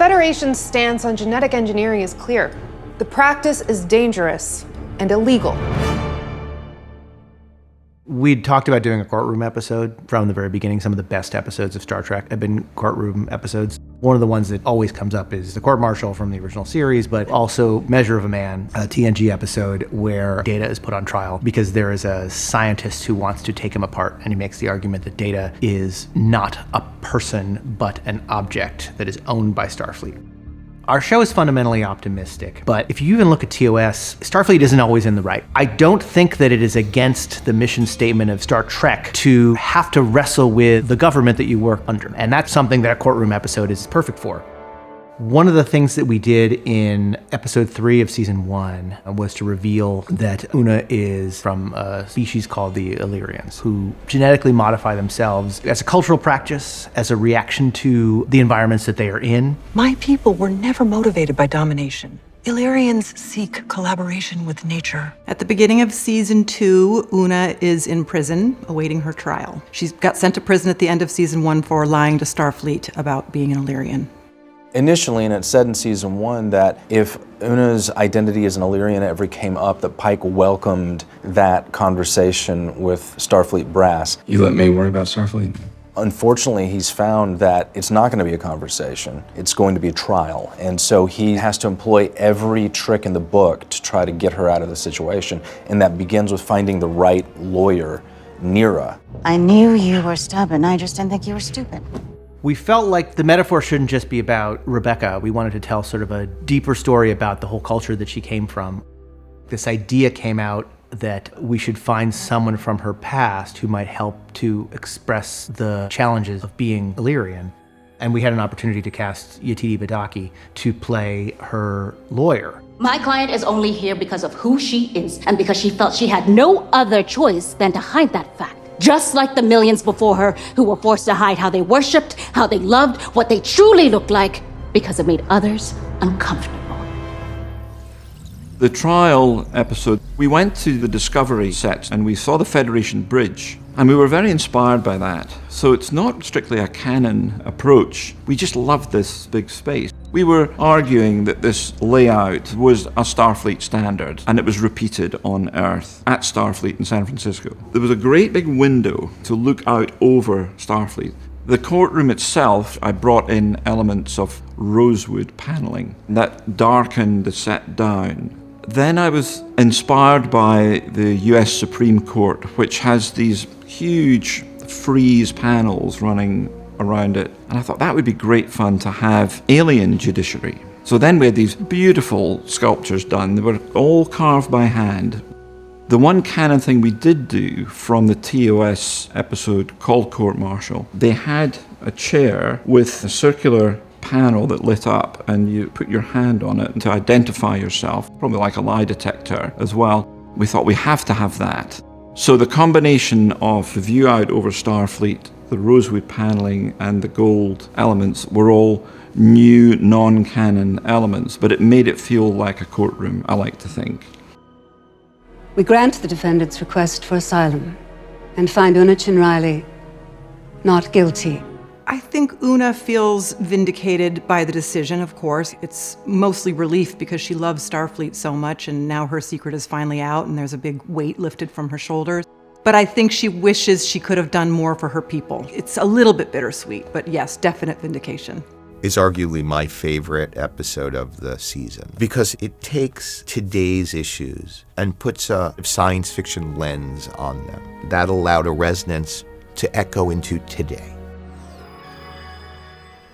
Federation's stance on genetic engineering is clear. The practice is dangerous and illegal. We'd talked about doing a courtroom episode from the very beginning. Some of the best episodes of Star Trek have been courtroom episodes. One of the ones that always comes up is the court-martial from the original series, but also Measure of a Man, a TNG episode where Data is put on trial because there is a scientist who wants to take him apart, and he makes the argument that Data is not a person, but an object that is owned by Starfleet. Our show is fundamentally optimistic, but if you even look at TOS, Starfleet isn't always in the right. I don't think that it is against the mission statement of Star Trek to have to wrestle with the government that you work under, and that's something that a courtroom episode is perfect for. One of the things that we did in episode 3 of season 1 was to reveal that Una is from a species called the Illyrians, who genetically modify themselves as a cultural practice, as a reaction to the environments that they are in. My people were never motivated by domination. Illyrians seek collaboration with nature. At the beginning of season 2, Una is in prison, awaiting her trial. She got sent to prison at the end of season 1 for lying to Starfleet about being an Illyrian. Initially, and it said in season 1 that if Una's identity as an Illyrian ever came up, that Pike welcomed that conversation with Starfleet brass. You let me worry about Starfleet? Unfortunately, he's found that it's not going to be a conversation. It's going to be a trial. And so he has to employ every trick in the book to try to get her out of the situation. And that begins with finding the right lawyer, Nira. I knew you were stubborn. I just didn't think you were stupid. We felt like the metaphor shouldn't just be about Rebecca. We wanted to tell sort of a deeper story about the whole culture that she came from. This idea came out that we should find someone from her past who might help to express the challenges of being Illyrian. And we had an opportunity to cast Yetide Badaki to play her lawyer. My client is only here because of who she is and because she felt she had no other choice than to hide that fact. Just like the millions before her who were forced to hide how they worshipped, how they loved, what they truly looked like, because it made others uncomfortable. The trial episode, we went to the Discovery set and we saw the Federation Bridge, and we were very inspired by that. So it's not strictly a canon approach. We just loved this big space. We were arguing that this layout was a Starfleet standard, and it was repeated on Earth at Starfleet in San Francisco. There was a great big window to look out over Starfleet. The courtroom itself, I brought in elements of rosewood paneling that darkened the set down. Then I was inspired by the US Supreme Court, which has these huge frieze panels running around it. And I thought that would be great fun to have alien judiciary. So then we had these beautiful sculptures done. They were all carved by hand. The one canon thing we did do from the TOS episode called Court Martial, they had a chair with a circular panel that lit up, and you put your hand on it to identify yourself, probably like a lie detector as well. We thought we have to have that. So the combination of the view out over Starfleet, the rosewood paneling and the gold elements were all new non-canon elements, but it made it feel like a courtroom, I like to think. We grant the defendant's request for asylum and find Una Chin-Riley not guilty. I think Una feels vindicated by the decision, of course. It's mostly relief because she loves Starfleet so much, and now her secret is finally out and there's a big weight lifted from her shoulders. But I think she wishes she could have done more for her people. It's a little bit bittersweet, but yes, definite vindication. Is arguably my favorite episode of the season because it takes today's issues and puts a science fiction lens on them. That allowed a resonance to echo into today.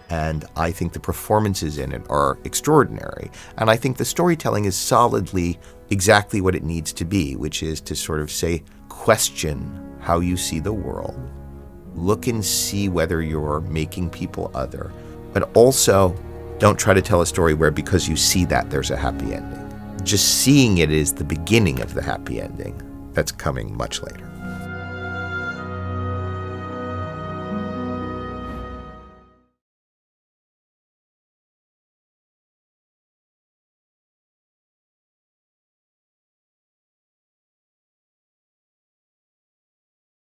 And I think the performances in it are extraordinary. And I think the storytelling is solidly exactly what it needs to be, which is to sort of say, question how you see the world. Look and see whether you're making people other. But also, don't try to tell a story where because you see that, there's a happy ending. Just seeing it is the beginning of the happy ending that's coming much later.